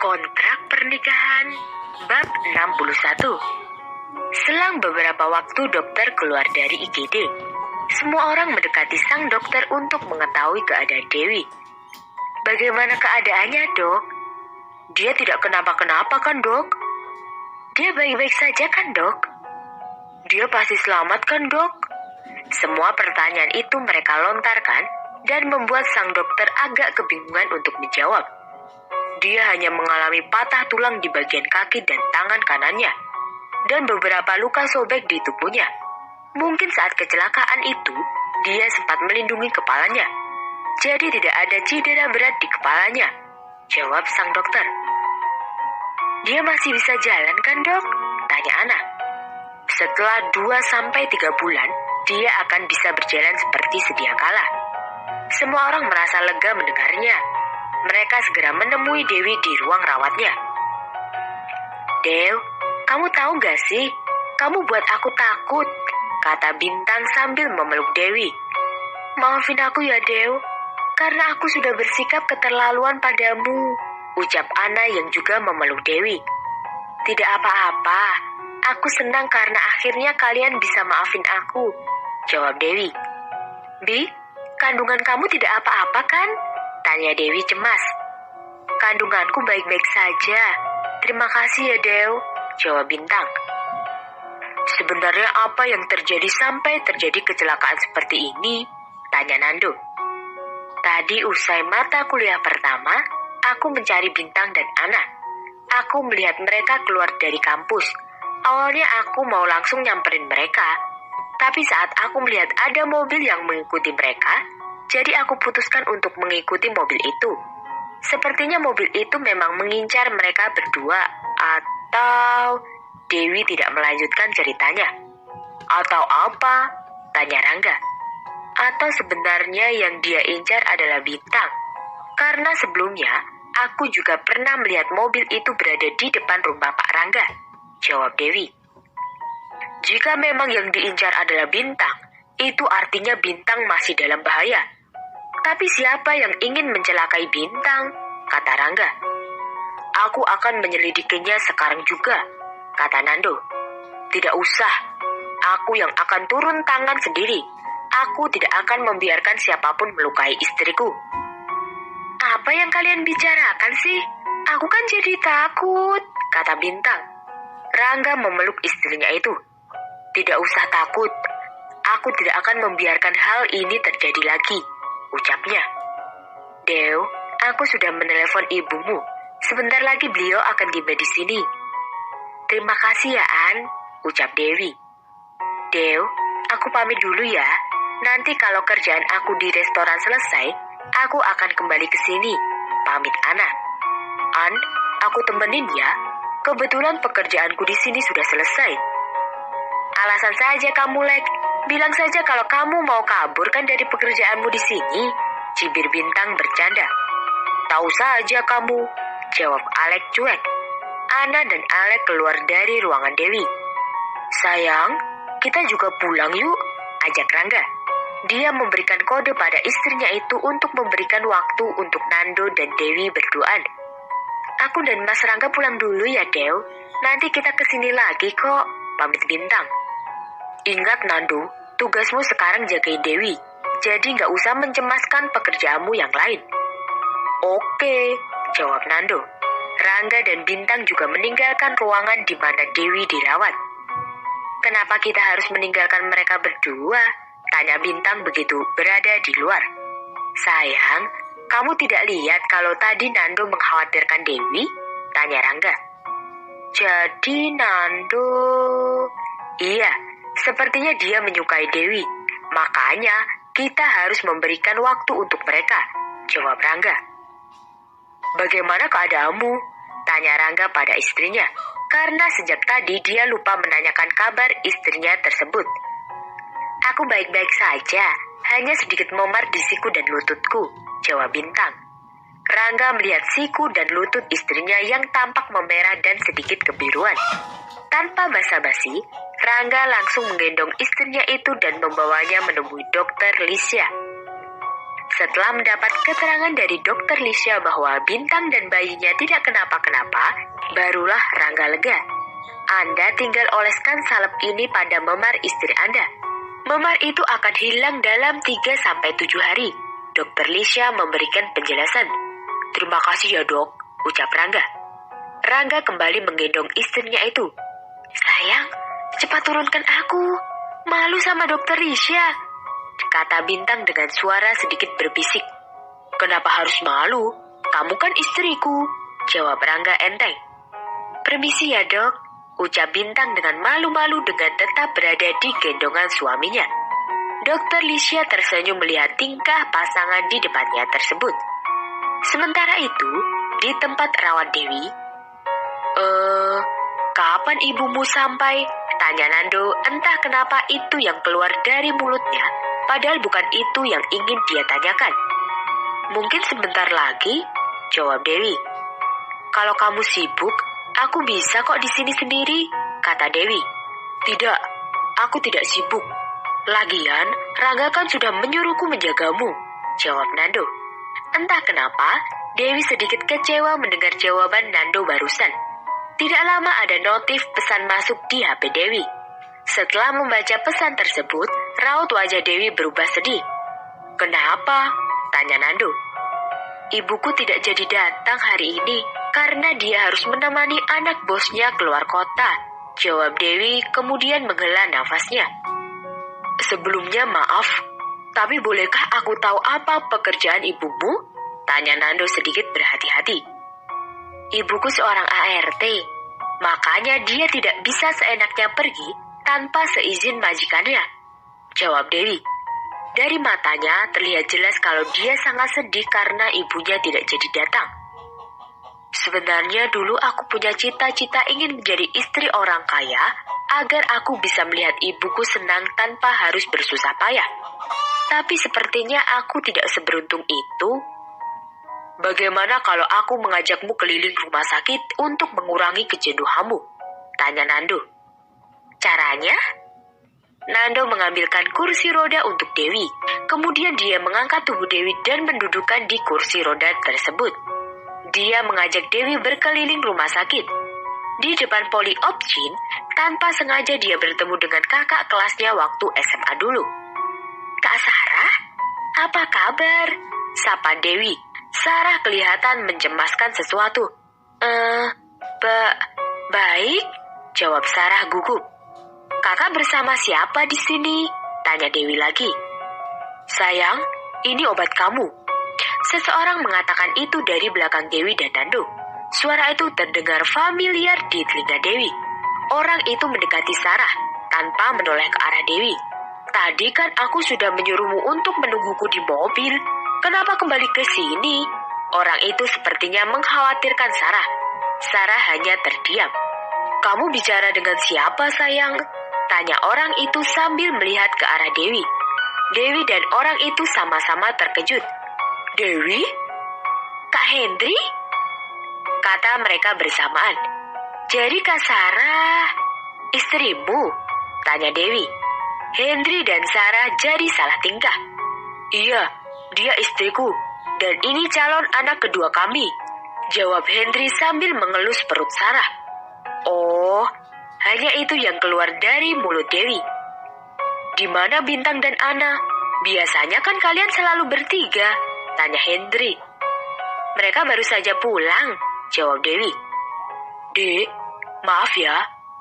Kontrak pernikahan bab 61. Selang beberapa waktu dokter keluar dari IGD. Semua orang mendekati sang dokter untuk mengetahui keadaan Dewi. Bagaimana keadaannya, Dok? Dia tidak kenapa-kenapa kan, Dok? Dia baik-baik saja kan, Dok? Dia pasti selamat kan, Dok? Semua pertanyaan itu mereka lontarkan dan membuat sang dokter agak kebingungan untuk menjawab. Dia hanya mengalami patah tulang di bagian kaki dan tangan kanannya, dan beberapa luka sobek di tubuhnya. Mungkin saat kecelakaan itu, dia sempat melindungi kepalanya. Jadi tidak ada cedera berat di kepalanya, jawab sang dokter. Dia masih bisa jalan kan, Dok? Tanya Ana. Setelah 2-3 bulan, dia akan bisa berjalan seperti sedia kala. Semua orang merasa lega mendengarnya. Mereka segera menemui Dewi di ruang rawatnya. Dew, kamu tahu gak sih? Kamu buat aku takut, kata Bintang sambil memeluk Dewi. Maafin aku ya, Dew, karena aku sudah bersikap keterlaluan padamu, ucap Ana yang juga memeluk Dewi. Tidak apa-apa, aku senang karena akhirnya kalian bisa maafin aku, jawab Dewi. Bi, kandungan kamu tidak apa-apa kan? Tanya Dewi cemas. Kandunganku baik-baik saja. Terima kasih ya, Dew, jawab Bintang. Sebenarnya apa yang terjadi sampai terjadi kecelakaan seperti ini? Tanya Nando. Tadi usai mata kuliah pertama, aku mencari Bintang dan Ana. Aku melihat mereka keluar dari kampus. Awalnya aku mau langsung nyamperin mereka. Tapi saat aku melihat ada mobil yang mengikuti mereka, jadi aku putuskan untuk mengikuti mobil itu. Sepertinya mobil itu memang mengincar mereka berdua. Atau Dewi tidak melanjutkan ceritanya. Atau apa? Tanya Rangga. Atau sebenarnya yang dia incar adalah Bintang. Karena sebelumnya aku juga pernah melihat mobil itu berada di depan rumah Pak Rangga, jawab Dewi. Jika memang yang diincar adalah Bintang, itu artinya Bintang masih dalam bahaya. Tapi siapa yang ingin mencelakai Bintang? Kata Rangga. Aku akan menyelidikinya sekarang juga, kata Nando. Tidak usah, aku yang akan turun tangan sendiri. Aku tidak akan membiarkan siapapun melukai istriku. Apa yang kalian bicarakan sih? Aku kan jadi takut, kata Bintang. Rangga memeluk istrinya itu. Tidak usah takut, aku tidak akan membiarkan hal ini terjadi lagi, ucapnya. Dew, aku sudah menelepon ibumu. Sebentar lagi beliau akan tiba di sini. Terima kasih ya, An, ucap Dewi. Dew, aku pamit dulu ya. Nanti kalau kerjaan aku di restoran selesai, aku akan kembali ke sini, pamit Ana. An, aku temenin ya. Kebetulan pekerjaanku di sini sudah selesai. Alasan saja kamu, Lek. Bilang saja kalau kamu mau kabur kan dari pekerjaanmu di sini, cibir Bintang bercanda. Tahu saja kamu, jawab Alek cuek. Ana dan Alek keluar dari ruangan Dewi. Sayang, kita juga pulang yuk, ajak Rangga. Dia memberikan kode pada istrinya itu untuk memberikan waktu untuk Nando dan Dewi berduaan. Aku dan Mas Rangga pulang dulu ya, Dew. Nanti kita kesini lagi kok, pamit Bintang. Ingat Nando, tugasmu sekarang jagain Dewi, jadi nggak usah mencemaskan pekerjaanmu yang lain. Oke, jawab Nando. Rangga dan Bintang juga meninggalkan ruangan di mana Dewi dirawat. Kenapa kita harus meninggalkan mereka berdua? Tanya Bintang begitu berada di luar. Sayang, kamu tidak lihat kalau tadi Nando mengkhawatirkan Dewi? Tanya Rangga. Jadi Nando... Iya, sepertinya dia menyukai Dewi. Makanya kita harus memberikan waktu untuk mereka, jawab Rangga. Bagaimana keadaanmu? Tanya Rangga pada istrinya. Karena sejak tadi dia lupa menanyakan kabar istrinya tersebut. Aku baik-baik saja, hanya sedikit memar di siku dan lututku, jawab Bintang. Rangga melihat siku dan lutut istrinya yang tampak memerah dan sedikit kebiruan. Tanpa basa-basi, Rangga langsung menggendong istrinya itu dan membawanya menemui Dokter Lisya. Setelah mendapat keterangan dari Dokter Lisha bahwa Bintang dan bayinya tidak kenapa-kenapa, barulah Rangga lega. Anda tinggal oleskan salep ini pada memar istri Anda. Memar itu akan hilang dalam 3-7 hari. Dokter Lisha memberikan penjelasan. Terima kasih ya dok, ucap Rangga. Rangga kembali menggendong istrinya itu. Sayang, cepat turunkan aku. Malu sama Dokter Lisha, kata Bintang dengan suara sedikit berbisik. Kenapa harus malu? Kamu kan istriku, jawab Rangga enteng. Permisi ya dok, ucap Bintang dengan malu-malu dengan tetap berada di gendongan suaminya. Dokter Lisha tersenyum melihat tingkah pasangan di depannya tersebut. Sementara itu, di tempat rawat Dewi, kapan ibumu sampai? Tanya Nando, entah kenapa itu yang keluar dari mulutnya, padahal bukan itu yang ingin dia tanyakan. Mungkin sebentar lagi, jawab Dewi. Kalau kamu sibuk, aku bisa kok di sini sendiri, kata Dewi. Tidak, aku tidak sibuk. Lagian, Rangga kan sudah menyuruhku menjagamu, jawab Nando. Entah kenapa, Dewi sedikit kecewa mendengar jawaban Nando barusan. Tidak lama ada notif pesan masuk di HP Dewi. Setelah membaca pesan tersebut, raut wajah Dewi berubah sedih. Kenapa? Tanya Nando. Ibuku tidak jadi datang hari ini karena dia harus menemani anak bosnya keluar kota, jawab Dewi kemudian menghela nafasnya. Sebelumnya maaf, tapi bolehkah aku tahu apa pekerjaan ibumu? Tanya Nando sedikit berhati-hati. Ibuku seorang ART, makanya dia tidak bisa seenaknya pergi tanpa seizin majikannya, jawab Dewi. Dari matanya terlihat jelas kalau dia sangat sedih karena ibunya tidak jadi datang. Sebenarnya dulu aku punya cita-cita ingin menjadi istri orang kaya agar aku bisa melihat ibuku senang tanpa harus bersusah payah. Tapi sepertinya aku tidak seberuntung itu. Bagaimana kalau aku mengajakmu keliling rumah sakit untuk mengurangi kejenuhanmu? Tanya Nando. Caranya? Nando mengambilkan kursi roda untuk Dewi. Kemudian dia mengangkat tubuh Dewi dan mendudukkan di kursi roda tersebut. Dia mengajak Dewi berkeliling rumah sakit. Di depan poli Opcin, tanpa sengaja dia bertemu dengan kakak kelasnya waktu SMA dulu. Kak Sarah, apa kabar? Sapa Dewi. Sarah kelihatan mencemaskan sesuatu. Baik, jawab Sarah gugup. Kakak bersama siapa di sini? Tanya Dewi lagi. Sayang, ini obat kamu. Seseorang mengatakan itu dari belakang Dewi dan Nando. Suara itu terdengar familiar di telinga Dewi. Orang itu mendekati Sarah tanpa menoleh ke arah Dewi. Tadi kan aku sudah menyuruhmu untuk menungguku di mobil. Kenapa kembali ke sini? Orang itu sepertinya mengkhawatirkan Sarah. Sarah hanya terdiam. Kamu bicara dengan siapa, sayang? Tanya orang itu sambil melihat ke arah Dewi. Dewi dan orang itu sama-sama terkejut. Dewi? Kak Hendri? Kata mereka bersamaan. Jadi Kak Sarah istrimu? Tanya Dewi. Hendri dan Sarah jadi salah tingkah. Iya, dia istriku. Dan ini calon anak kedua kami, jawab Hendri sambil mengelus perut Sarah. Oh, hanya itu yang keluar dari mulut Dewi. Di mana Bintang dan Ana? Biasanya kan kalian selalu bertiga, tanya Hendri. Mereka baru saja pulang, jawab Dewi. Dek, maaf ya,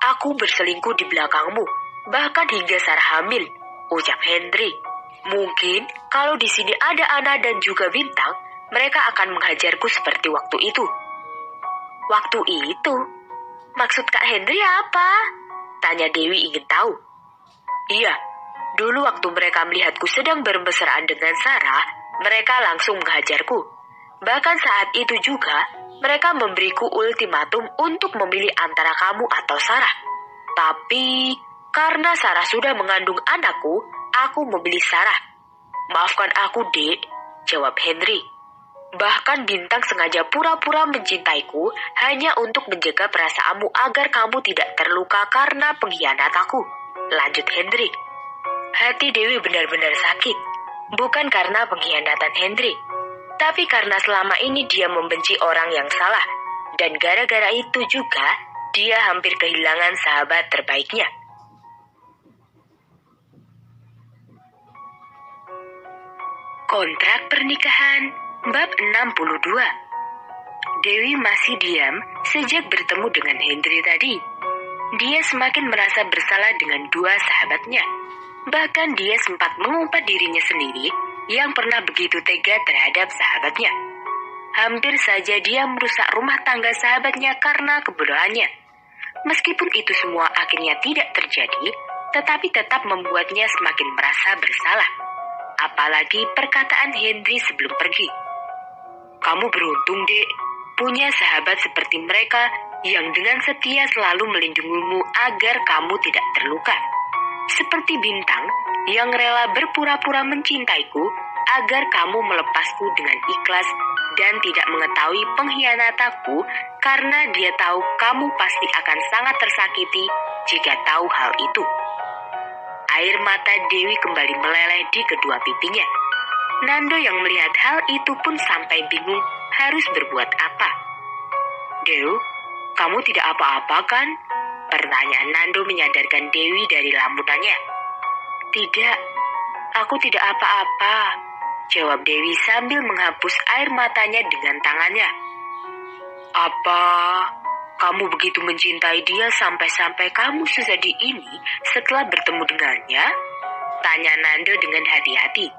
aku berselingkuh di belakangmu, bahkan hingga Sarah hamil, ucap Hendri. Mungkin kalau di sini ada Ana dan juga Bintang, mereka akan menghajarku seperti waktu itu. Waktu itu? Maksud Kak Hendri apa? Tanya Dewi ingin tahu. Iya, dulu waktu mereka melihatku sedang bermesraan dengan Sarah, mereka langsung menghajarku. Bahkan saat itu juga, mereka memberiku ultimatum untuk memilih antara kamu atau Sarah. Tapi, karena Sarah sudah mengandung anakku, aku memilih Sarah. Maafkan aku, Dek, jawab Henry. Bahkan Bintang sengaja pura-pura mencintaiku hanya untuk menjaga perasaanmu agar kamu tidak terluka karena pengkhianat aku, lanjut Henry. Hati Dewi benar-benar sakit. Bukan karena pengkhianatan Hendrik, tapi karena selama ini dia membenci orang yang salah. Dan gara-gara itu juga dia hampir kehilangan sahabat terbaiknya. Kontrak pernikahan bab 62. Dewi masih diam sejak bertemu dengan Hendri tadi. Dia semakin merasa bersalah dengan dua sahabatnya. Bahkan dia sempat mengumpat dirinya sendiri yang pernah begitu tega terhadap sahabatnya. Hampir saja dia merusak rumah tangga sahabatnya karena kebodohannya. Meskipun itu semua akhirnya tidak terjadi, tetapi tetap membuatnya semakin merasa bersalah. Apalagi perkataan Hendri sebelum pergi. Kamu beruntung, Dek, punya sahabat seperti mereka yang dengan setia selalu melindungimu agar kamu tidak terluka. Seperti Bintang yang rela berpura-pura mencintaiku agar kamu melepasku dengan ikhlas dan tidak mengetahui pengkhianatanku karena dia tahu kamu pasti akan sangat tersakiti jika tahu hal itu. Air mata Dewi kembali meleleh di kedua pipinya. Nando yang melihat hal itu pun sampai bingung harus berbuat apa. Dew, kamu tidak apa-apa kan? Pertanyaan Nando menyadarkan Dewi dari lamunannya. Tidak, aku tidak apa-apa, jawab Dewi sambil menghapus air matanya dengan tangannya. Apa? Kamu begitu mencintai dia sampai-sampai kamu sesedih ini setelah bertemu dengannya? Tanya Nando dengan hati-hati.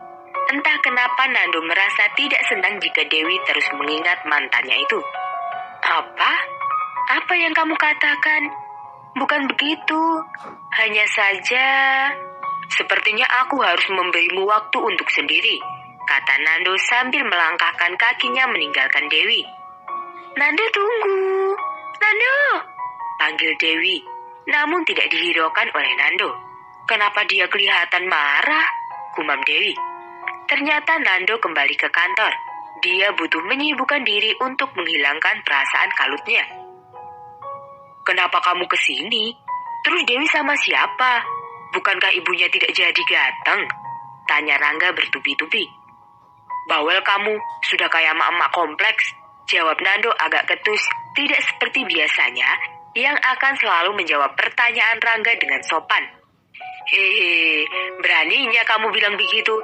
Entah kenapa Nando merasa tidak senang jika Dewi terus mengingat mantannya itu. Apa? Apa yang kamu katakan? Bukan begitu. Hanya saja, sepertinya aku harus memberimu waktu untuk sendiri, kata Nando sambil melangkahkan kakinya meninggalkan Dewi. Nando, tunggu. Nando, panggil Dewi, namun tidak dihiraukan oleh Nando. Kenapa dia kelihatan marah? Gumam Dewi. Ternyata Nando kembali ke kantor. Dia butuh menyibukkan diri untuk menghilangkan perasaan kalutnya. Kenapa kamu kesini? Terus Dewi sama siapa? Bukankah ibunya tidak jadi datang? Tanya Rangga bertubi-tubi. Bawel kamu, sudah kayak emak-emak kompleks. Jawab Nando agak ketus, tidak seperti biasanya yang akan selalu menjawab pertanyaan Rangga dengan sopan. Hehe, beraninya kamu bilang begitu.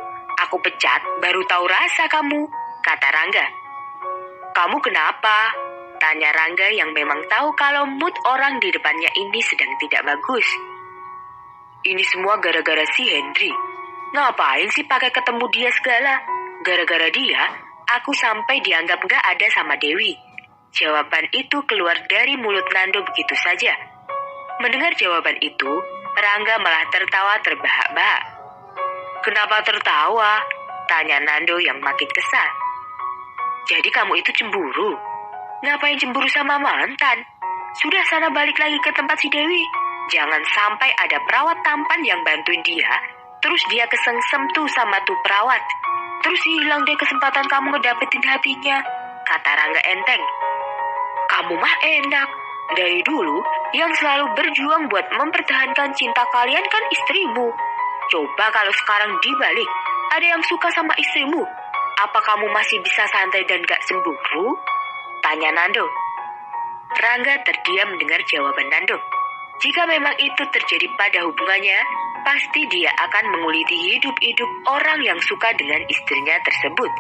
Aku pecat, baru tahu rasa kamu, kata Rangga. Kamu kenapa? Tanya Rangga yang memang tahu kalau mood orang di depannya ini sedang tidak bagus. Ini semua gara-gara si Hendri. Ngapain sih pakai ketemu dia segala? Gara-gara dia, aku sampai dianggap gak ada sama Dewi. Jawaban itu keluar dari mulut Nando begitu saja. Mendengar jawaban itu, Rangga malah tertawa terbahak-bahak. Kenapa tertawa? Tanya Nando yang makin kesal. Jadi kamu itu cemburu? Ngapain cemburu sama mantan? Sudah sana balik lagi ke tempat si Dewi. Jangan sampai ada perawat tampan yang bantuin dia, terus dia kesengsem tuh sama tuh perawat. Terus hilang deh kesempatan kamu ngedapetin hatinya, kata Rangga enteng. Kamu mah enak. Dari dulu, yang selalu berjuang buat mempertahankan cinta kalian kan istrimu. Coba kalau sekarang dibalik, ada yang suka sama istrimu. Apa kamu masih bisa santai dan gak cemburu? Tanya Nando. Rangga terdiam mendengar jawaban Nando. Jika memang itu terjadi pada hubungannya, pasti dia akan menguliti hidup-hidup orang yang suka dengan istrinya tersebut.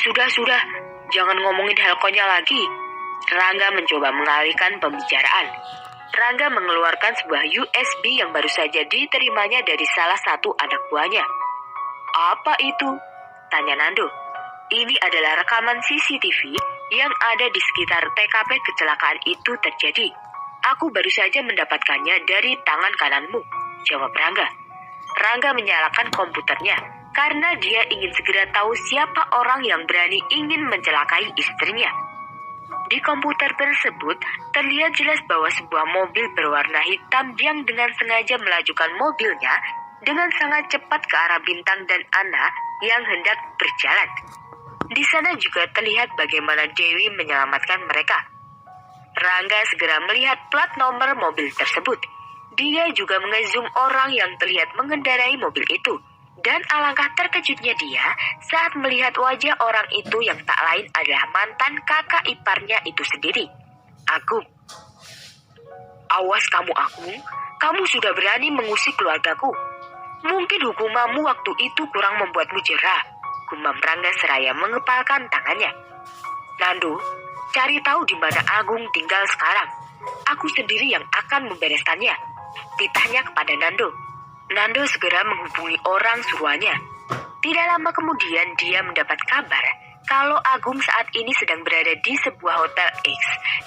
Sudah, jangan ngomongin hal konyol lagi. Rangga mencoba mengalihkan pembicaraan. Rangga mengeluarkan sebuah USB yang baru saja diterimanya dari salah satu anak buahnya. Apa itu? Tanya Nando. Ini adalah rekaman CCTV yang ada di sekitar TKP kecelakaan itu terjadi. Aku baru saja mendapatkannya dari tangan kananmu, jawab Rangga. Rangga menyalakan komputernya karena dia ingin segera tahu siapa orang yang berani ingin mencelakai istrinya. Di komputer tersebut terlihat jelas bahwa sebuah mobil berwarna hitam yang dengan sengaja melajukan mobilnya dengan sangat cepat ke arah Bintang dan Ana yang hendak berjalan. Di sana juga terlihat bagaimana Dewi menyelamatkan mereka. Rangga segera melihat plat nomor mobil tersebut. Dia juga mengezoom orang yang terlihat mengendarai mobil itu. Dan alangkah terkejutnya dia saat melihat wajah orang itu yang tak lain adalah mantan kakak iparnya itu sendiri, Agung. "Awas kamu, Agung. Kamu sudah berani mengusik keluargaku. Mungkin hukumanmu waktu itu kurang membuatmu jerah," gumam Rangga seraya mengepalkan tangannya. "Nando, cari tahu di mana Agung tinggal sekarang. Aku sendiri yang akan membereskannya," titahnya kepada Nando. Nando segera menghubungi orang suruhannya. Tidak lama kemudian dia mendapat kabar kalau Agung saat ini sedang berada di sebuah hotel X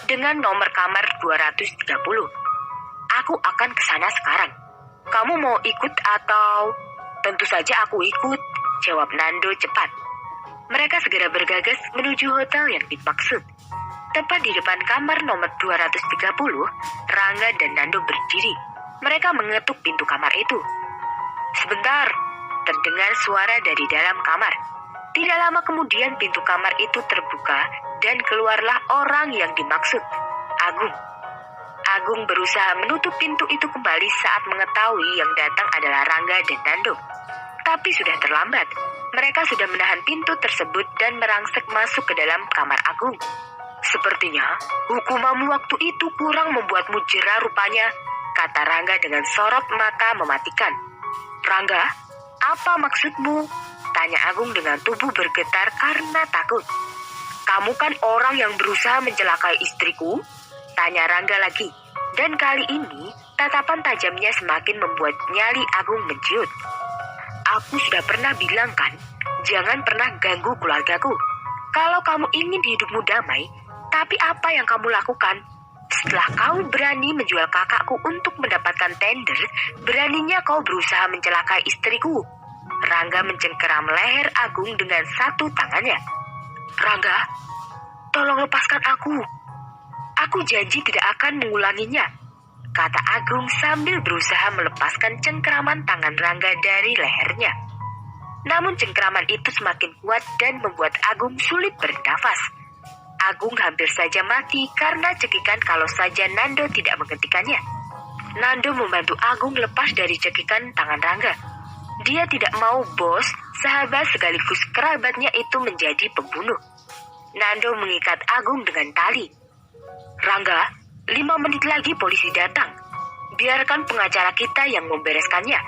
dengan nomor kamar 230. "Aku akan ke sana sekarang. Kamu mau ikut atau?" "Tentu saja aku ikut," jawab Nando cepat. Mereka segera bergegas menuju hotel yang dimaksud. Tepat di depan kamar nomor 230, Rangga dan Nando berdiri. Mereka mengetuk pintu kamar itu. "Sebentar," terdengar suara dari dalam kamar. Tidak lama kemudian pintu kamar itu terbuka dan keluarlah orang yang dimaksud, Agung. Agung berusaha menutup pintu itu kembali saat mengetahui yang datang adalah Rangga dan Nando. Tapi sudah terlambat. Mereka sudah menahan pintu tersebut dan merangsek masuk ke dalam kamar Agung. "Sepertinya hukumanmu waktu itu kurang membuatmu jerah rupanya," kata Rangga dengan sorot mata mematikan. "Rangga, apa maksudmu?" tanya Agung dengan tubuh bergetar karena takut. "Kamu kan orang yang berusaha mencelakai istriku?" tanya Rangga lagi. Dan kali ini tatapan tajamnya semakin membuat nyali Agung menciut. "Aku sudah pernah bilang kan, jangan pernah ganggu keluargaku. Kalau kamu ingin hidupmu damai, tapi apa yang kamu lakukan? Setelah kau berani menjual kakakku untuk mendapatkan tender, beraninya kau berusaha mencelakai istriku." Rangga mencengkeram leher Agung dengan satu tangannya. "Rangga, tolong lepaskan aku. Aku janji tidak akan mengulanginya," kata Agung sambil berusaha melepaskan cengkeraman tangan Rangga dari lehernya. Namun cengkeraman itu semakin kuat dan membuat Agung sulit bernafas. Agung hampir saja mati karena cekikan kalau saja Nando tidak menghentikannya. Nando membantu Agung lepas dari cekikan tangan Rangga. Dia tidak mau bos, sahabat sekaligus kerabatnya itu menjadi pembunuh. Nando mengikat Agung dengan tali. "Rangga, 5 menit lagi polisi datang. Biarkan pengacara kita yang membereskannya.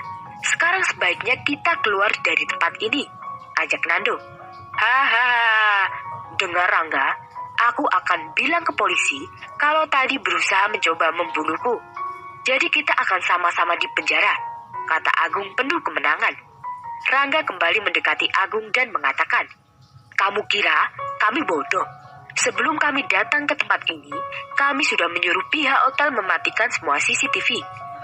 Sekarang sebaiknya kita keluar dari tempat ini," ajak Nando. "Hahaha, dengar Rangga, aku akan bilang ke polisi kalau tadi berusaha mencoba membunuhku. Jadi kita akan sama-sama di penjara," kata Agung penuh kemenangan. Rangga kembali mendekati Agung dan mengatakan, "Kamu kira kami bodoh? Sebelum kami datang ke tempat ini, kami sudah menyuruh pihak hotel mematikan semua CCTV.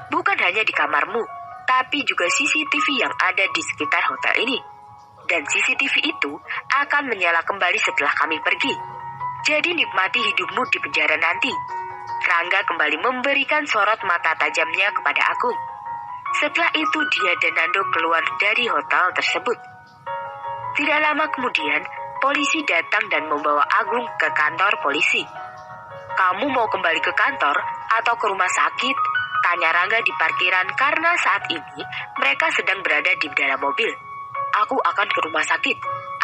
Bukan hanya di kamarmu, tapi juga CCTV yang ada di sekitar hotel ini. Dan CCTV itu akan menyala kembali setelah kami pergi. Jadi nikmati hidupmu di penjara nanti." Rangga kembali memberikan sorot mata tajamnya kepada Agung. Setelah itu dia dan Nando keluar dari hotel tersebut. Tidak lama kemudian, polisi datang dan membawa Agung ke kantor polisi. "Kamu mau kembali ke kantor atau ke rumah sakit?" tanya Rangga di parkiran karena saat ini mereka sedang berada di dalam mobil. "Aku akan ke rumah sakit.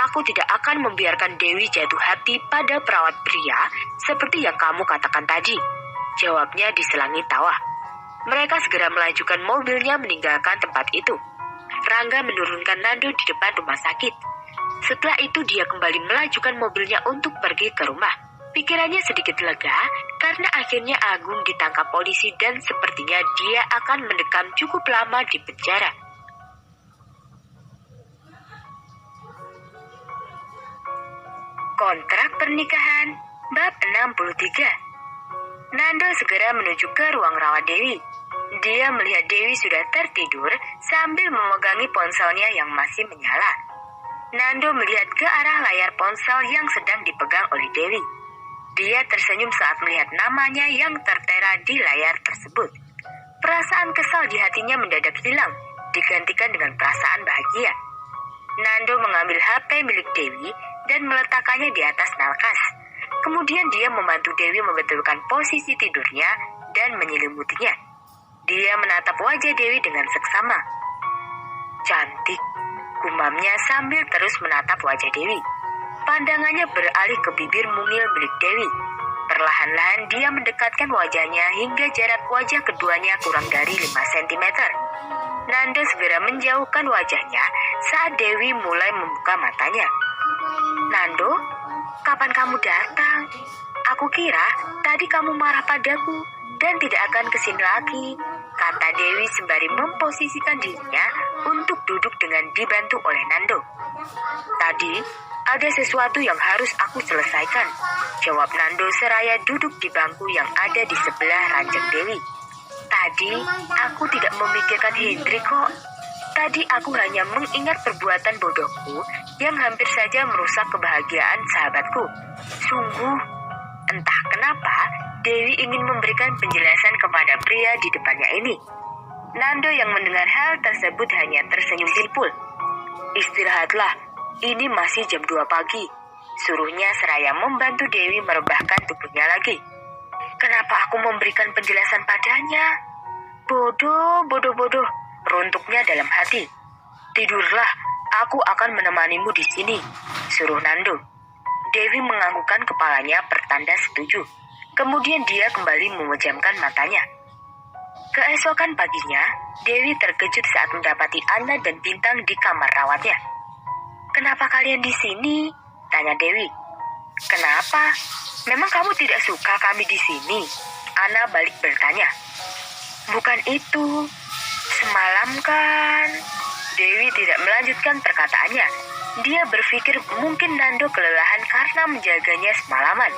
Aku tidak akan membiarkan Dewi jatuh hati pada perawat pria seperti yang kamu katakan tadi," jawabnya diselangi tawa. Mereka segera melajukan mobilnya meninggalkan tempat itu. Rangga menurunkan Nando di depan rumah sakit. Setelah itu dia kembali melajukan mobilnya untuk pergi ke rumah. Pikirannya sedikit lega karena akhirnya Agung ditangkap polisi dan sepertinya dia akan mendekam cukup lama di penjara. Kontrak pernikahan bab 63. Nando segera menuju ke ruang rawat Dewi. Dia melihat Dewi sudah tertidur sambil memegangi ponselnya yang masih menyala. Nando melihat ke arah layar ponsel yang sedang dipegang oleh Dewi. Dia tersenyum saat melihat namanya yang tertera di layar tersebut. Perasaan kesal di hatinya mendadak hilang, digantikan dengan perasaan bahagia. Nando mengambil HP milik Dewi dan meletakkannya di atas nalkas. Kemudian dia membantu Dewi membetulkan posisi tidurnya dan menyelimutinya. Dia menatap wajah Dewi dengan seksama. "Cantik," gumamnya sambil terus menatap wajah Dewi. Pandangannya beralih ke bibir mungil milik Dewi. Perlahan-lahan dia mendekatkan wajahnya hingga jarak wajah keduanya kurang dari 5 cm. Nando segera menjauhkan wajahnya saat Dewi mulai membuka matanya. "Nando, kapan kamu datang? Aku kira tadi kamu marah padaku dan tidak akan kesini lagi," kata Dewi sembari memposisikan dirinya untuk duduk dengan dibantu oleh Nando. "Tadi ada sesuatu yang harus aku selesaikan," jawab Nando seraya duduk di bangku yang ada di sebelah ranjang Dewi. "Tadi aku tidak memikirkan Hendrik kok. Tadi aku hanya mengingat perbuatan bodohku yang hampir saja merusak kebahagiaan sahabatku. Sungguh, entah kenapa Dewi ingin memberikan penjelasan kepada pria di depannya ini. Nando yang mendengar hal tersebut hanya tersenyum simpul. "Istirahatlah, ini masih jam 2 pagi," suruhnya seraya membantu Dewi merebahkan tubuhnya lagi. "Kenapa aku memberikan penjelasan padanya? Bodoh, runtuknya dalam hati. "Tidurlah, aku akan menemanimu di sini," suruh Nando. Dewi menganggukkan kepalanya pertanda setuju. Kemudian dia kembali memejamkan matanya. Keesokan paginya, Dewi terkejut saat mendapati Ana dan Bintang di kamar rawatnya. "Kenapa kalian di sini?" tanya Dewi. "Kenapa? Memang kamu tidak suka kami di sini?" Ana balik bertanya. "Bukan itu. Semalam kan..." Dewi tidak melanjutkan perkataannya. Dia berpikir mungkin Nando kelelahan karena menjaganya semalaman.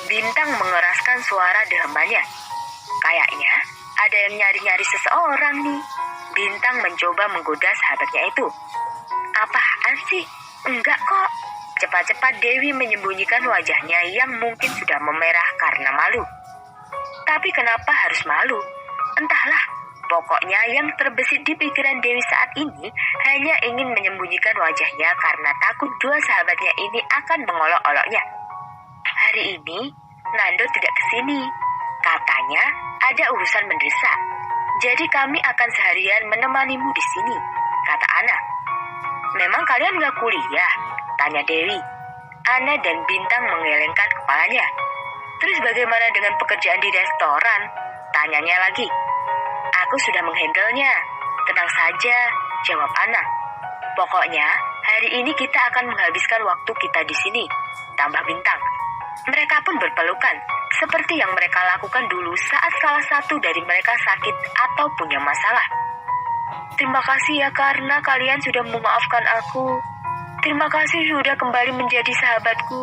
Bintang mengeraskan suara dehemannya. "Kayaknya ada yang nyari-nyari seseorang nih." Bintang mencoba menggoda sahabatnya itu. "Apaan sih? Enggak kok." Cepat-cepat Dewi menyembunyikan wajahnya yang mungkin sudah memerah karena malu. Tapi kenapa harus malu? Entahlah, pokoknya yang terbesit di pikiran Dewi saat ini hanya ingin menyembunyikan wajahnya karena takut dua sahabatnya ini akan mengolok-oloknya. "Hari ini, Nando tidak kesini. Katanya ada urusan mendesak. Jadi kami akan seharian menemanimu di sini," kata Ana. "Memang kalian nggak kuliah?" tanya Dewi. Ana dan Bintang menggelengkan kepalanya. "Terus bagaimana dengan pekerjaan di restoran?" tanyanya lagi. "Aku sudah menghandlenya. Tenang saja," jawab Ana. "Pokoknya hari ini kita akan menghabiskan waktu kita di sini," tambah Bintang. Mereka pun berpelukan, seperti yang mereka lakukan dulu saat salah satu dari mereka sakit atau punya masalah. "Terima kasih ya karena kalian sudah memaafkan aku. Terima kasih sudah kembali menjadi sahabatku.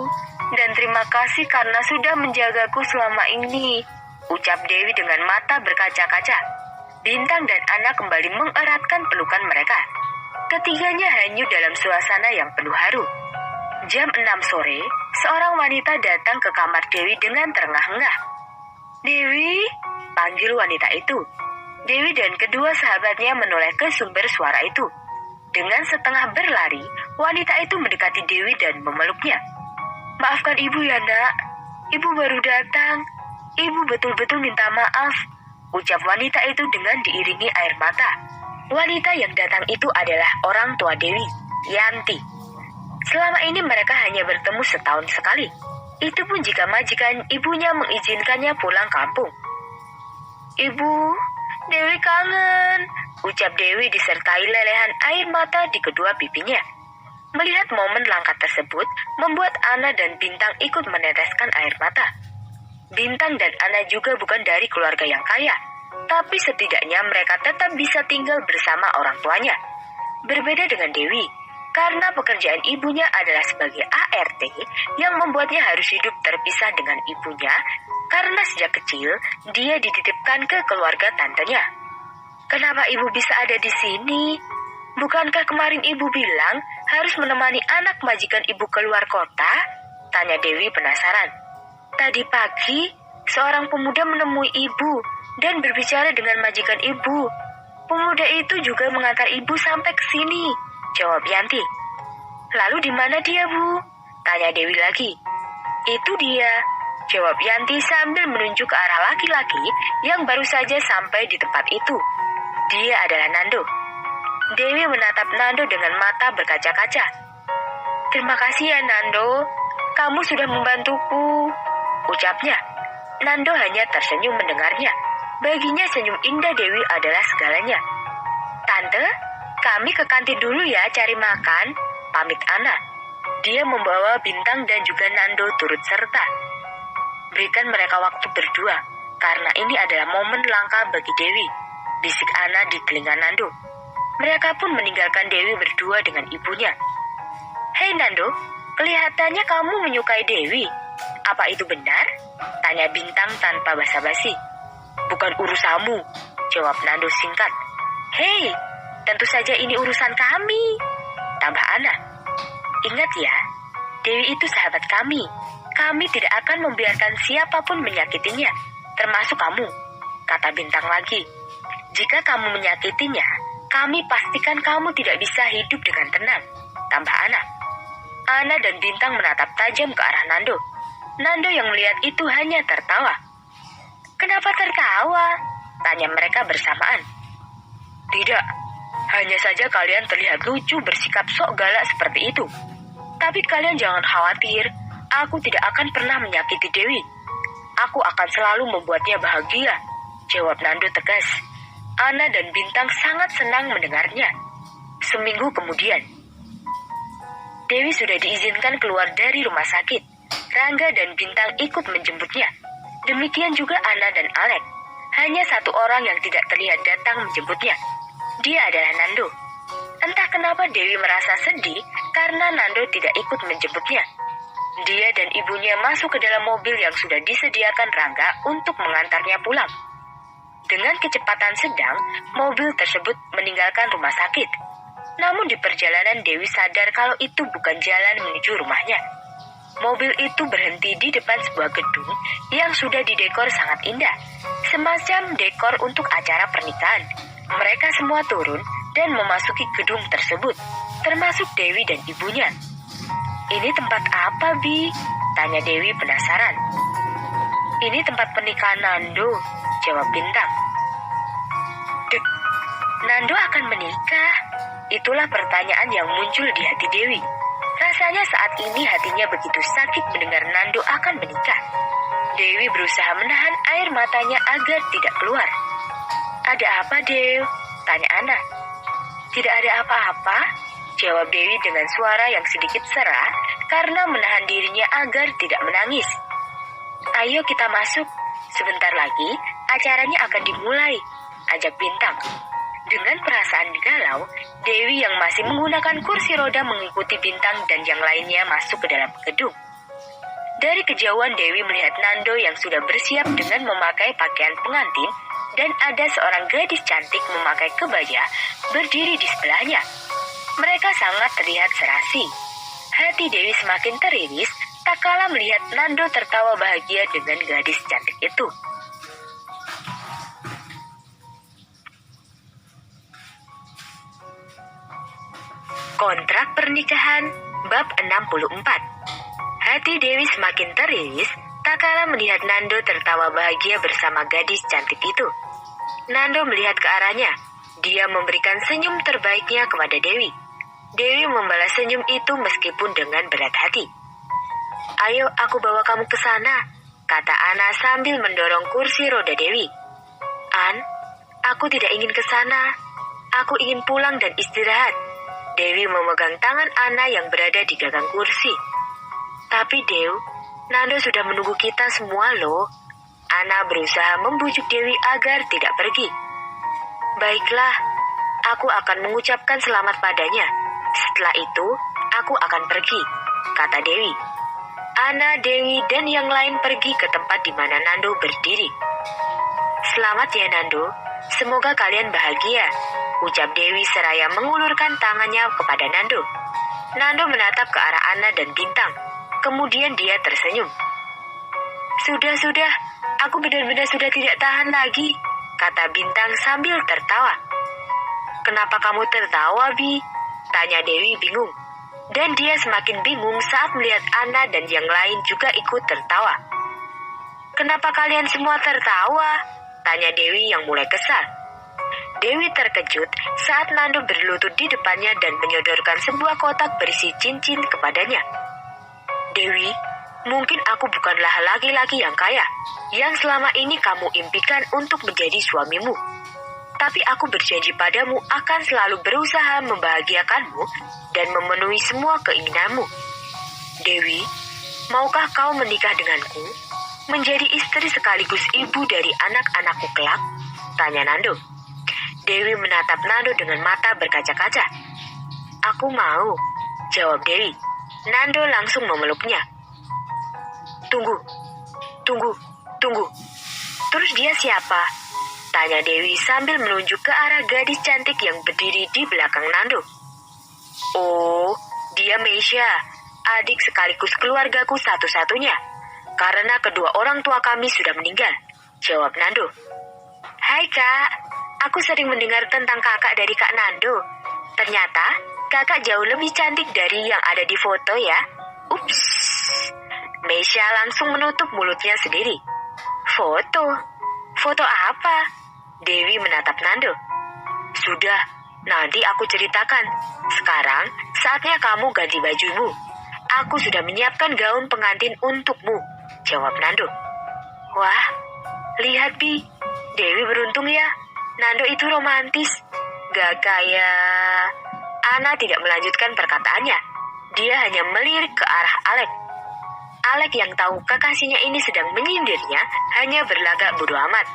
Dan terima kasih karena sudah menjagaku selama ini," ucap Dewi dengan mata berkaca-kaca. Bintang dan Ana kembali mengeratkan pelukan mereka. Ketiganya hanyut dalam suasana yang penuh haru. Jam 6 sore, seorang wanita datang ke kamar Dewi dengan terengah-engah. "Dewi," panggil wanita itu. Dewi dan kedua sahabatnya menoleh ke sumber suara itu. Dengan setengah berlari, wanita itu mendekati Dewi dan memeluknya. "Maafkan ibu ya nak, ibu baru datang. Ibu betul-betul minta maaf," ucap wanita itu dengan diiringi air mata. Wanita yang datang itu adalah orang tua Dewi, Yanti. Selama ini mereka hanya bertemu setahun sekali. Itu pun jika majikan ibunya mengizinkannya pulang kampung. "Ibu, Dewi kangen," ucap Dewi disertai lelehan air mata di kedua pipinya. Melihat momen langka tersebut, membuat Ana dan Bintang ikut meneteskan air mata. Bintang dan Ana juga bukan dari keluarga yang kaya, tapi setidaknya mereka tetap bisa tinggal bersama orang tuanya. Berbeda dengan Dewi, karena pekerjaan ibunya adalah sebagai ART yang membuatnya harus hidup terpisah dengan ibunya karena sejak kecil dia dititipkan ke keluarga tantenya. "Kenapa ibu bisa ada di sini? Bukankah kemarin ibu bilang harus menemani anak majikan ibu keluar kota?" tanya Dewi penasaran. "Tadi pagi, seorang pemuda menemui ibu dan berbicara dengan majikan ibu. Pemuda itu juga mengantar ibu sampai ke sini," jawab Yanti. "Lalu di mana dia, Bu?" tanya Dewi lagi. "Itu dia," jawab Yanti sambil menunjuk ke arah laki-laki yang baru saja sampai di tempat itu. Dia adalah Nando. Dewi menatap Nando dengan mata berkaca-kaca. "Terima kasih ya Nando, kamu sudah membantuku," ucapnya. Nando hanya tersenyum mendengarnya. Baginya senyum indah Dewi adalah segalanya. "Tante, kami ke kantin dulu ya cari makan," pamit Ana. Dia membawa Bintang dan juga Nando turut serta. "Berikan mereka waktu berdua, karena ini adalah momen langka bagi Dewi," bisik Ana di telinga Nando. Mereka pun meninggalkan Dewi berdua dengan ibunya. "Hei Nando, kelihatannya kamu menyukai Dewi. Apa itu benar?" tanya Bintang tanpa basa-basi. "Bukan urusanmu," jawab Nando singkat. "Hei, tentu saja ini urusan kami," tambah Ana. "Ingat ya, Dewi itu sahabat kami. Kami tidak akan membiarkan siapapun menyakitinya, termasuk kamu," kata Bintang lagi. "Jika kamu menyakitinya, kami pastikan kamu tidak bisa hidup dengan tenang," tambah Ana. Ana dan Bintang menatap tajam ke arah Nando. Nando yang melihat itu hanya tertawa. "Kenapa tertawa?" tanya mereka bersamaan. "Tidak, hanya saja kalian terlihat lucu bersikap sok galak seperti itu. Tapi kalian jangan khawatir, aku tidak akan pernah menyakiti Dewi. Aku akan selalu membuatnya bahagia," jawab Nando tegas. Ana dan Bintang sangat senang mendengarnya. Seminggu kemudian, Dewi sudah diizinkan keluar dari rumah sakit. Rangga dan Bintang ikut menjemputnya. Demikian juga Ana dan Alek. Hanya satu orang yang tidak terlihat datang menjemputnya. Dia adalah Nando. Entah kenapa Dewi merasa sedih karena Nando tidak ikut menjemputnya. Dia dan ibunya masuk ke dalam mobil yang sudah disediakan Rangga untuk mengantarnya pulang. Dengan kecepatan sedang, mobil tersebut meninggalkan rumah sakit. Namun di perjalanan Dewi sadar kalau itu bukan jalan menuju rumahnya. Mobil itu berhenti di depan sebuah gedung yang sudah didekor sangat indah. Semacam dekor untuk acara pernikahan. Mereka semua turun dan memasuki gedung tersebut, termasuk Dewi dan ibunya. "Ini tempat apa, Bi?" tanya Dewi penasaran. "Ini tempat pernikahan Nando," jawab Bintang. "Dek, Nando akan menikah?" Itulah pertanyaan yang muncul di hati Dewi. Rasanya saat ini hatinya begitu sakit mendengar Nando akan menikah. Dewi berusaha menahan air matanya agar tidak keluar. "Ada apa, Dew?" tanya Ana. "Tidak ada apa-apa," jawab Dewi dengan suara yang sedikit serak karena menahan dirinya agar tidak menangis. "Ayo kita masuk. Sebentar lagi acaranya akan dimulai," ajak Bintang. Dengan perasaan galau, Dewi yang masih menggunakan kursi roda mengikuti Bintang dan yang lainnya masuk ke dalam gedung. Dari kejauhan Dewi melihat Nando yang sudah bersiap dengan memakai pakaian pengantin dan ada seorang gadis cantik memakai kebaya berdiri di sebelahnya. Mereka sangat terlihat serasi. Hati Dewi semakin teriris tak kala melihat Nando tertawa bahagia dengan gadis cantik itu. Kontrak pernikahan bab 64. Hati Dewi semakin teriris tak kala melihat Nando tertawa bahagia bersama gadis cantik itu. Nando melihat ke arahnya. Dia memberikan senyum terbaiknya kepada Dewi. Dewi membalas senyum itu meskipun dengan berat hati. "Ayo aku bawa kamu ke sana," kata Ana sambil mendorong kursi roda Dewi. "An, aku tidak ingin ke sana. Aku ingin pulang dan istirahat." Dewi memegang tangan Ana yang berada di gagang kursi. "Tapi Dew, Nando sudah menunggu kita semua loh." Ana berusaha membujuk Dewi agar tidak pergi. "Baiklah, aku akan mengucapkan selamat padanya. Setelah itu, aku akan pergi," kata Dewi. Ana, Dewi, dan yang lain pergi ke tempat di mana Nando berdiri. "Selamat ya Nando, semoga kalian bahagia," ucap Dewi seraya mengulurkan tangannya kepada Nando. Nando menatap ke arah Ana dan Bintang. Kemudian dia tersenyum. Sudah, aku benar-benar sudah tidak tahan lagi," kata Bintang sambil tertawa. "Kenapa kamu tertawa, Bi?" tanya Dewi bingung. Dan dia semakin bingung saat melihat Ana dan yang lain juga ikut tertawa. "Kenapa kalian semua tertawa?" tanya Dewi yang mulai kesal. Dewi terkejut saat Nando berlutut di depannya dan menyodorkan sebuah kotak berisi cincin kepadanya. Dewi, mungkin aku bukanlah laki-laki yang kaya, yang selama ini kamu impikan untuk menjadi suamimu. Tapi aku berjanji padamu akan selalu berusaha membahagiakanmu dan memenuhi semua keinginanmu. Dewi, maukah kau menikah denganku? Menjadi istri sekaligus ibu dari anak-anakku kelak? Tanya Nando. Dewi menatap Nando dengan mata berkaca-kaca. Aku mau, jawab Dewi. Nando langsung memeluknya. Tunggu. Terus dia siapa? Tanya Dewi sambil menunjuk ke arah gadis cantik yang berdiri di belakang Nando. Oh, dia Meisha, adik sekaligus keluargaku satu-satunya. Karena kedua orang tua kami sudah meninggal, jawab Nando. Hai Kak, aku sering mendengar tentang kakak dari Kak Nando. Ternyata kakak jauh lebih cantik dari yang ada di foto ya. Ups. Meisha langsung menutup mulutnya sendiri. Foto apa? Dewi menatap Nando. Sudah, nanti aku ceritakan. Sekarang saatnya kamu ganti bajumu. Aku sudah menyiapkan gaun pengantin untukmu, jawab Nando. Wah, lihat Bi, Dewi beruntung ya. Nando itu romantis. Gak kayak... Ana tidak melanjutkan perkataannya. Dia hanya melirik ke arah Alek. Alek yang tahu kekasihnya ini sedang menyindirnya hanya berlagak bodoh amat.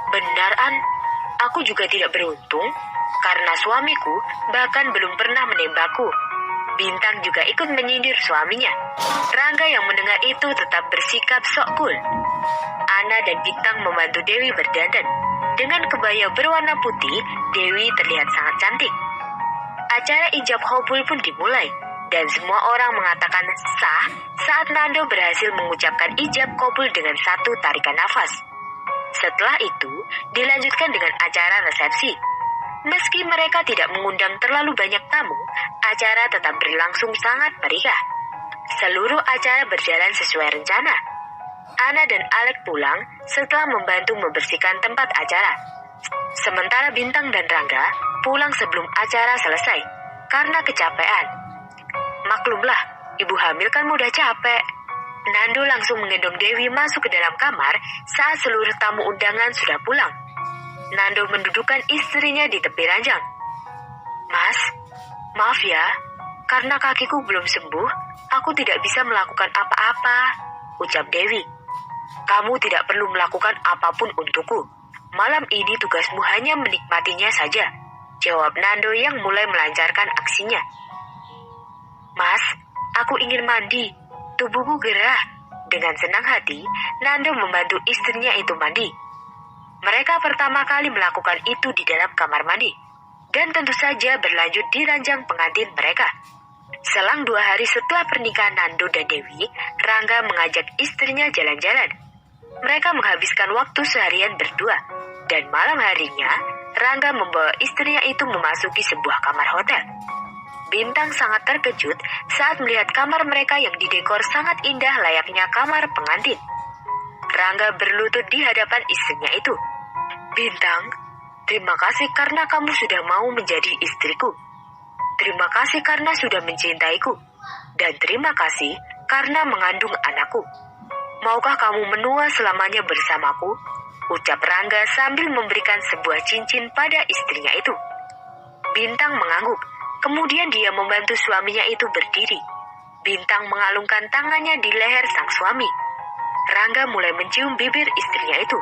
Benar, An. Aku juga tidak beruntung karena suamiku bahkan belum pernah menembakku. Bintang juga ikut menyindir suaminya. Rangga yang mendengar itu tetap bersikap sok cool. Ana dan Bintang membantu Dewi berdandan. Dengan kebaya berwarna putih, Dewi terlihat sangat cantik. Acara ijab kabul pun dimulai, dan semua orang mengatakan sah saat Nando berhasil mengucapkan ijab kabul dengan satu tarikan nafas. Setelah itu, dilanjutkan dengan acara resepsi. Meski mereka tidak mengundang terlalu banyak tamu, acara tetap berlangsung sangat meriah. Seluruh acara berjalan sesuai rencana. Ana dan Alek pulang setelah membantu membersihkan tempat acara. Sementara Bintang dan Rangga pulang sebelum acara selesai karena kecapean. Maklumlah, ibu hamil kan mudah capek. Nando langsung menggendong Dewi masuk ke dalam kamar saat seluruh tamu undangan sudah pulang. Nando mendudukkan istrinya di tepi ranjang. Mas, maaf ya, karena kakiku belum sembuh, aku tidak bisa melakukan apa-apa, ucap Dewi. Kamu tidak perlu melakukan apapun untukku. Malam ini tugasmu hanya menikmatinya saja, jawab Nando yang mulai melancarkan aksinya. Mas, aku ingin mandi. Tubuhku gerah. Dengan senang hati, Nando membantu istrinya itu mandi. Mereka pertama kali melakukan itu di dalam kamar mandi. Dan tentu saja berlanjut di ranjang pengantin mereka. Selang 2 hari setelah pernikahan Nando dan Dewi, Rangga mengajak istrinya jalan-jalan. Mereka menghabiskan waktu seharian berdua. Dan malam harinya, Rangga membawa istrinya itu memasuki sebuah kamar hotel. Bintang sangat terkejut saat melihat kamar mereka yang didekor sangat indah layaknya kamar pengantin. Rangga berlutut di hadapan istrinya itu. Bintang, terima kasih karena kamu sudah mau menjadi istriku. Terima kasih karena sudah mencintaiku. Dan terima kasih karena mengandung anakku. Maukah kamu menua selamanya bersamaku? Ucap Rangga sambil memberikan sebuah cincin pada istrinya itu. Bintang mengangguk. Kemudian dia membantu suaminya itu berdiri. Bintang mengalungkan tangannya di leher sang suami. Rangga mulai mencium bibir istrinya itu.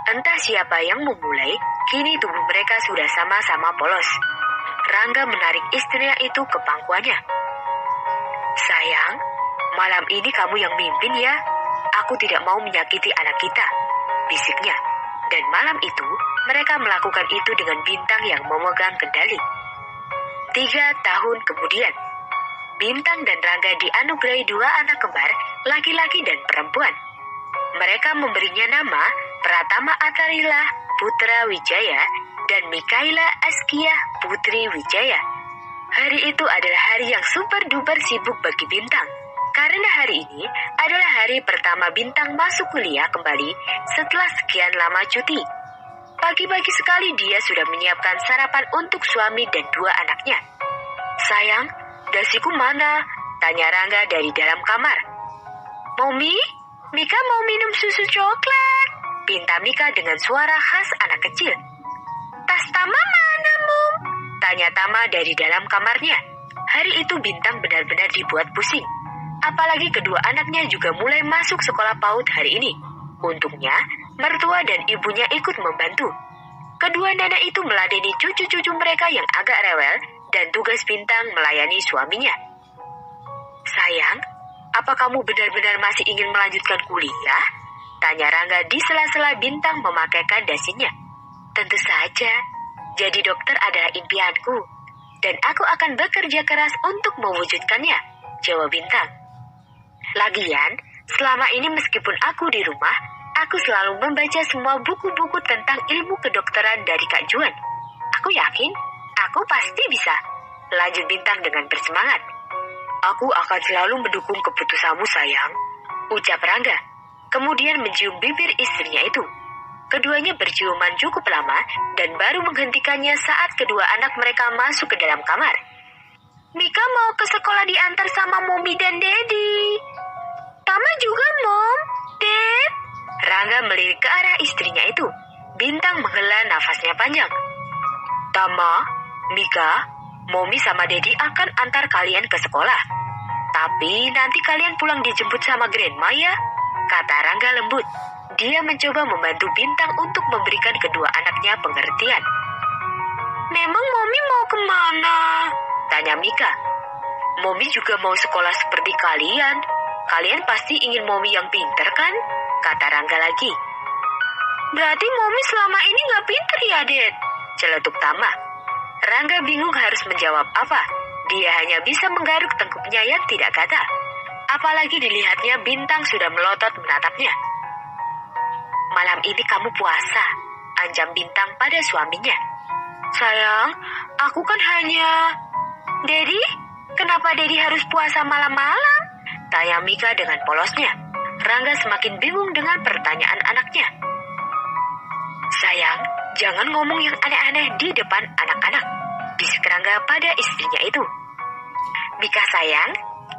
Entah siapa yang memulai, kini tubuh mereka sudah sama-sama polos. Rangga menarik istrinya itu ke pangkuannya. Sayang, malam ini kamu yang mimpin ya. Aku tidak mau menyakiti anak kita, bisiknya. Dan malam itu, mereka melakukan itu dengan Bintang yang memegang kendali. 3 tahun kemudian, Bintang dan Rangga dianugerahi 2 anak kembar, laki-laki dan perempuan. Mereka memberinya nama Pratama Atarila Putra Wijaya dan Mikaela Askia Putri Wijaya. Hari itu adalah hari yang super duper sibuk bagi Bintang, karena hari ini adalah hari pertama Bintang masuk kuliah kembali setelah sekian lama cuti. Pagi-pagi sekali dia sudah menyiapkan sarapan untuk suami dan dua anaknya. "Sayang, dasiku mana?" tanya Rangga dari dalam kamar. "Momi, Mika mau minum susu coklat," pinta Mika dengan suara khas anak kecil. "Tas Tama mana, Mom?" tanya Tama dari dalam kamarnya. Hari itu Bintang benar-benar dibuat pusing. Apalagi kedua anaknya juga mulai masuk sekolah PAUD hari ini. Untungnya, mertua dan ibunya ikut membantu. Kedua nenek itu meladeni cucu-cucu mereka yang agak rewel dan tugas Bintang melayani suaminya. "Sayang, apa kamu benar-benar masih ingin melanjutkan kuliah?" tanya Rangga di sela-sela Bintang memakaikan dasinya. "Tentu saja, jadi dokter adalah impianku, dan aku akan bekerja keras untuk mewujudkannya," jawab Bintang. "Lagian, selama ini meskipun aku di rumah, aku selalu membaca semua buku-buku tentang ilmu kedokteran dari Kak Juan. Aku yakin, aku pasti bisa," lanjut Bintang dengan bersemangat. "Aku akan selalu mendukung keputusanmu, sayang," ucap Rangga. Kemudian mencium bibir istrinya itu. Keduanya berciuman cukup lama dan baru menghentikannya saat kedua anak mereka masuk ke dalam kamar. "Mika mau ke sekolah diantar sama Mommy dan Daddy." "Tama juga, Mom, Dad." Rangga melirik ke arah istrinya itu. Bintang menghela nafasnya panjang. "Tama, Mika, Mommy sama Daddy akan antar kalian ke sekolah. Tapi nanti kalian pulang dijemput sama Grandma ya," kata Rangga lembut. Dia mencoba membantu Bintang untuk memberikan kedua anaknya pengertian. "Memang Mommy mau kemana?" tanya Mika. "Mommy juga mau sekolah seperti kalian. Kalian pasti ingin Mommy yang pinter kan?" kata Rangga lagi. "Berarti Mommy selama ini gak pinter ya, Dad?" celetuk Tama. Rangga bingung harus menjawab apa. Dia hanya bisa menggaruk tengkuknya yang tidak kata. Apalagi dilihatnya Bintang sudah melotot menatapnya. "Malam ini kamu puasa," ancam Bintang pada suaminya. "Sayang, aku kan hanya..." "Daddy, kenapa Daddy harus puasa malam-malam?" tanya Mika dengan polosnya. Rangga semakin bingung dengan pertanyaan anaknya. "Sayang, jangan ngomong yang aneh-aneh di depan anak-anak," bisik Rangga pada istrinya itu. "Mika sayang,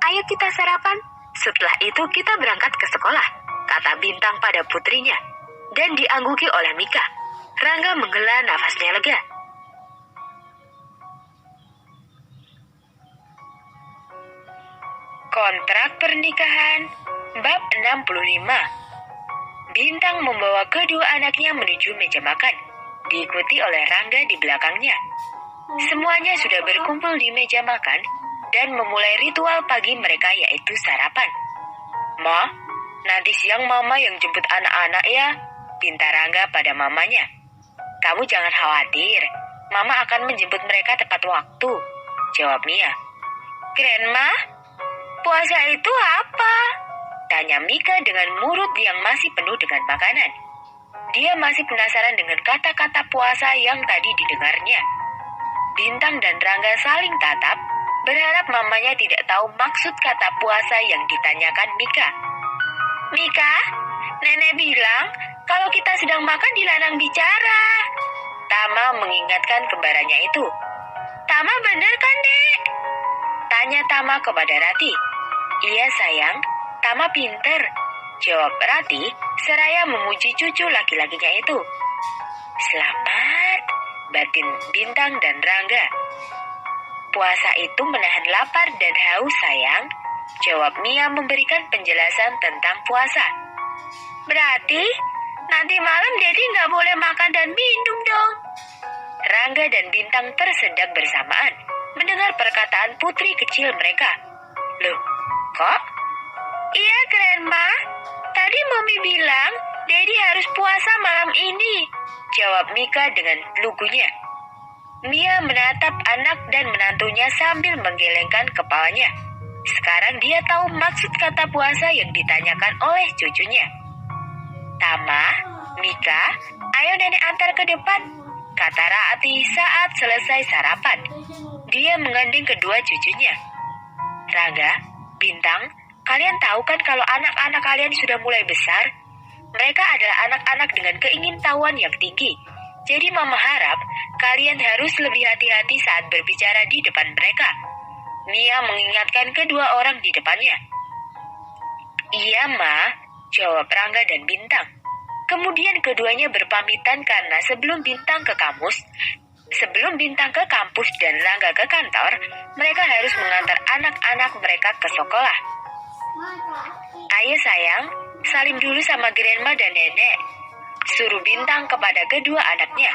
ayo kita sarapan. Setelah itu kita berangkat ke sekolah," kata Bintang pada putrinya. Dan diangguki oleh Mika. Rangga menghela nafasnya lega. Kontrak pernikahan bab 65. Bintang membawa kedua anaknya menuju meja makan, diikuti oleh Rangga di belakangnya. Semuanya sudah berkumpul di meja makan dan memulai ritual pagi mereka, yaitu sarapan. "Ma, nanti siang Mama yang jemput anak-anak ya," pinta Rangga pada mamanya. "Kamu jangan khawatir, Mama akan menjemput mereka tepat waktu," jawab Mia. "Grandma, puasa itu apa?" tanya Mika dengan mulut yang masih penuh dengan makanan. Dia masih penasaran dengan kata-kata puasa yang tadi didengarnya. Bintang dan Rangga saling tatap, berharap mamanya tidak tahu maksud kata puasa yang ditanyakan Mika. "Mika, Nenek bilang kalau kita sedang makan dilarang bicara," Tama mengingatkan kembarannya itu. "Tama benar kan, Dek?" tanya Tama kepada Rati. "Iya sayang, Tama pinter," jawab Rati seraya memuji cucu laki-lakinya itu. "Selamat," batin Bintang dan Rangga. "Puasa itu menahan lapar dan haus sayang," jawab Mia memberikan penjelasan tentang puasa. "Berarti nanti malam Daddy nggak boleh makan dan minum dong." Rangga dan Bintang tersedak bersamaan mendengar perkataan putri kecil mereka. "Loh, kok?" "Iya, Grandma. Tadi Mommy bilang Daddy harus puasa malam ini," jawab Mika dengan lugunya. Mia menatap anak dan menantunya sambil menggelengkan kepalanya. Sekarang dia tahu maksud kata puasa yang ditanyakan oleh cucunya. "Tama, Mika, ayo nenek antar ke depan," kata Rati saat selesai sarapan. Dia menggandeng kedua cucunya. "Rangga, Bintang, kalian tahu kan kalau anak-anak kalian sudah mulai besar? Mereka adalah anak-anak dengan keingintahuan yang tinggi. Jadi Mama harap kalian harus lebih hati-hati saat berbicara di depan mereka. Mia mengingatkan kedua orang di depannya. Iya, Ma, jawab Rangga dan Bintang. Kemudian keduanya berpamitan karena sebelum Bintang ke kampus dan Rangga ke kantor, mereka harus mengantar anak-anak mereka ke sekolah. Ayo sayang, salim dulu sama grandma dan nenek, suruh Bintang kepada kedua anaknya.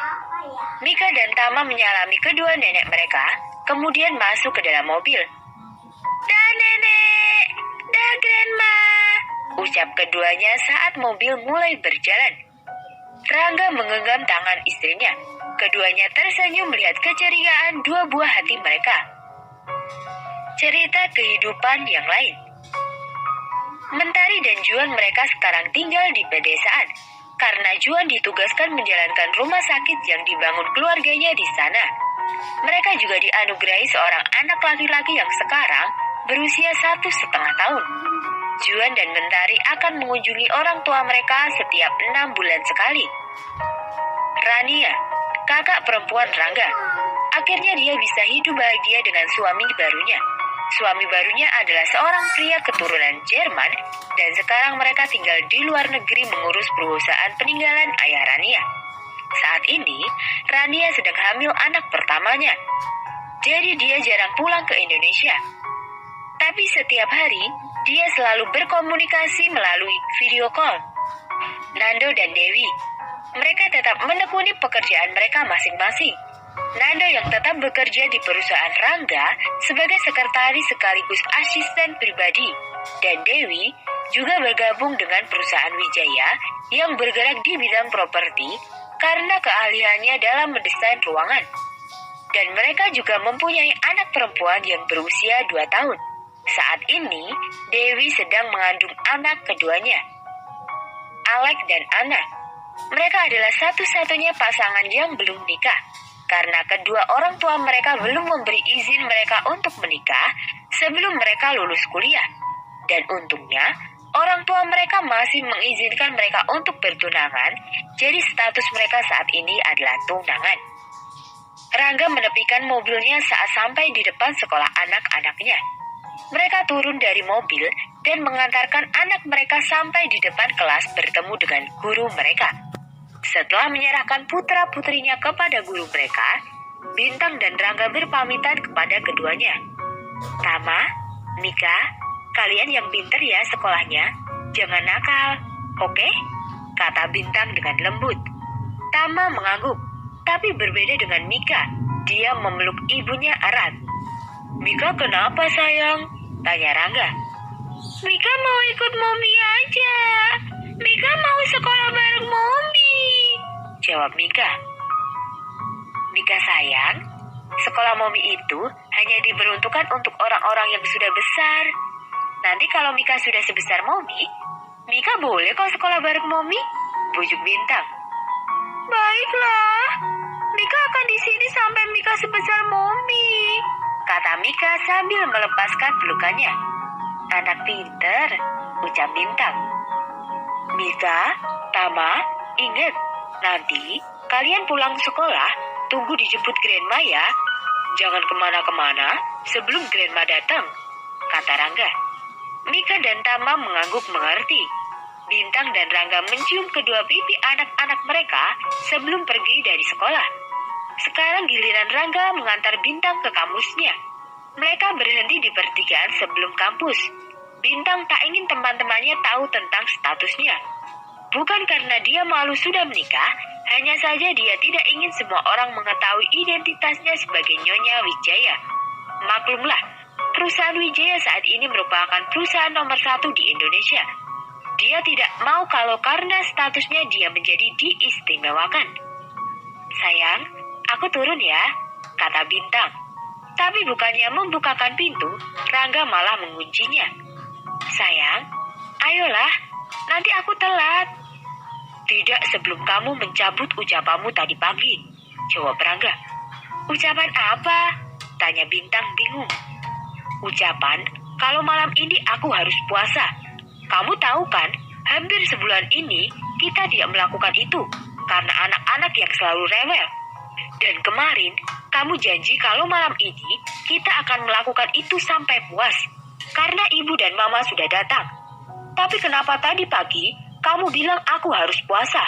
Mika dan Tama menyalami kedua nenek mereka, kemudian masuk ke dalam mobil. Dah nenek, dah grandma, ucap keduanya saat mobil mulai berjalan. Rangga menggenggam tangan istrinya. Keduanya tersenyum melihat keceriaan dua buah hati mereka. Cerita kehidupan yang lain. Mentari dan Juan mereka sekarang tinggal di pedesaan karena Juan ditugaskan menjalankan rumah sakit yang dibangun keluarganya di sana. Mereka juga dianugerahi seorang anak laki-laki yang sekarang berusia 1,5 tahun. Juan dan Mentari akan mengunjungi orang tua mereka setiap 6 bulan sekali. Rania, kakak perempuan Rangga. Akhirnya dia bisa hidup bahagia dengan suami barunya. Suami barunya adalah seorang pria keturunan Jerman dan sekarang mereka tinggal di luar negeri mengurus perusahaan peninggalan ayah Rania. Saat ini, Rania sedang hamil anak pertamanya. Jadi dia jarang pulang ke Indonesia. Tapi setiap hari, dia selalu berkomunikasi melalui video call. Nando dan Dewi, mereka tetap menekuni pekerjaan mereka masing-masing. Nando yang tetap bekerja di perusahaan Rangga sebagai sekretaris sekaligus asisten pribadi. Dan Dewi juga bergabung dengan perusahaan Wijaya yang bergerak di bidang properti karena keahliannya dalam mendesain ruangan. Dan mereka juga mempunyai anak perempuan yang berusia 2 tahun. Saat ini, Dewi sedang mengandung anak keduanya, Alek dan Anna. Mereka adalah satu-satunya pasangan yang belum nikah, karena kedua orang tua mereka belum memberi izin mereka untuk menikah sebelum mereka lulus kuliah. Dan untungnya, orang tua mereka masih mengizinkan mereka untuk bertunangan, jadi status mereka saat ini adalah tunangan. Rangga menepikan mobilnya saat sampai di depan sekolah anak-anaknya. Mereka turun dari mobil dan mengantarkan anak mereka sampai di depan kelas bertemu dengan guru mereka. Setelah menyerahkan putra-putrinya kepada guru mereka, Bintang dan Rangga berpamitan kepada keduanya. Tama, Mika, kalian yang pinter ya sekolahnya, jangan nakal, oke? Kata Bintang dengan lembut. Tama mengangguk, tapi berbeda dengan Mika, dia memeluk ibunya erat. Mika kenapa sayang? Tanya Rangga. Mika mau ikut Mommy aja. Mika mau sekolah bareng Mommy, jawab Mika. Mika sayang, sekolah Mommy itu hanya diperuntukkan untuk orang-orang yang sudah besar. Nanti kalau Mika sudah sebesar Mommy, Mika boleh kok sekolah bareng Mommy, bujuk Bintang. Baiklah, Mika akan di sini sampai Mika sebesar Mommy, kata Mika sambil melepaskan pelukannya. Anak pinter, ucap Bintang. Mika, Tama, ingat, nanti kalian pulang sekolah, tunggu dijemput Grandma ya. Jangan kemana-kemana sebelum Grandma datang, kata Rangga. Mika dan Tama mengangguk mengerti. Bintang dan Rangga mencium kedua pipi anak-anak mereka sebelum pergi dari sekolah. Sekarang giliran Rangga mengantar Bintang ke kampusnya. Mereka berhenti di pertigaan sebelum kampus. Bintang tak ingin teman-temannya tahu tentang statusnya. Bukan karena dia malu sudah menikah, hanya saja dia tidak ingin semua orang mengetahui identitasnya sebagai Nyonya Wijaya. Maklumlah, perusahaan Wijaya saat ini merupakan perusahaan nomor 1 di Indonesia. Dia tidak mau kalau karena statusnya dia menjadi diistimewakan. Sayang, aku turun ya, kata Bintang. Tapi bukannya membukakan pintu, Rangga malah menguncinya. Sayang, ayolah, nanti aku telat. Tidak sebelum kamu mencabut ucapanmu tadi pagi, jawab Rangga. Ucapan apa? Tanya Bintang bingung. Ucapan kalau malam ini aku harus puasa. Kamu tahu kan, hampir sebulan ini kita tidak melakukan itu. karena anak-anak yang selalu rewel. Dan kemarin, kamu janji kalau malam ini kita akan melakukan itu sampai puas, karena ibu dan mama sudah datang. Tapi kenapa tadi pagi kamu bilang aku harus puasa?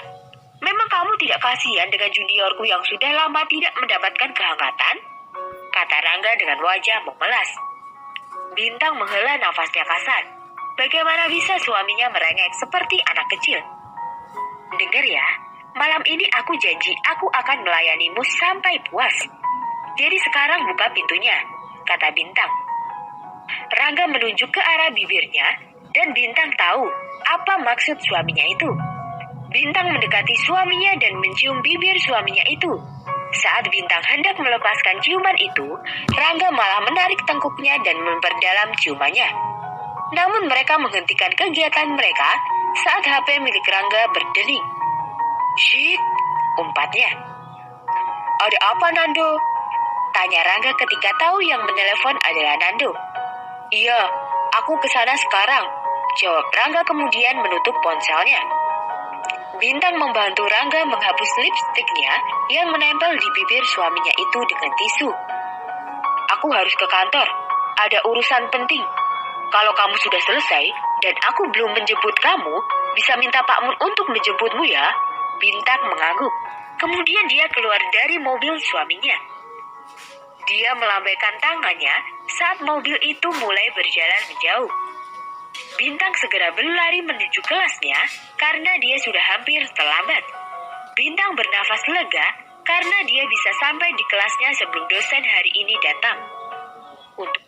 Memang kamu tidak kasihan dengan juniorku yang sudah lama tidak mendapatkan kehangatan? Kata Rangga dengan wajah memelas. Bintang menghela nafasnya kasar. Bagaimana bisa suaminya merengek seperti anak kecil? Dengar ya, malam ini aku janji aku akan melayanimu sampai puas. Jadi sekarang buka pintunya, kata Bintang. Rangga menunjuk ke arah bibirnya dan Bintang tahu apa maksud suaminya itu. Bintang mendekati suaminya dan mencium bibir suaminya itu. Saat Bintang hendak melepaskan ciuman itu, Rangga malah menarik tengkuknya dan memperdalam ciumannya. Namun mereka menghentikan kegiatan mereka saat HP milik Rangga berdering. Shit, umpatnya. Ada apa, Nando? Tanya Rangga ketika tahu yang menelepon adalah Nando. Iya, aku kesana sekarang, jawab Rangga kemudian menutup ponselnya. Bintang membantu Rangga menghapus lipstiknya yang menempel di bibir suaminya itu dengan tisu. Aku harus ke kantor, ada urusan penting. Kalau kamu sudah selesai dan aku belum menjemput kamu, bisa minta Pak Mun untuk menjemputmu ya. Bintang mengangguk. Kemudian dia keluar dari mobil suaminya. Dia melambaikan tangannya saat mobil itu mulai berjalan menjauh. Bintang segera berlari menuju kelasnya karena dia sudah hampir terlambat. Bintang bernafas lega karena dia bisa sampai di kelasnya sebelum dosen hari ini datang. Untuk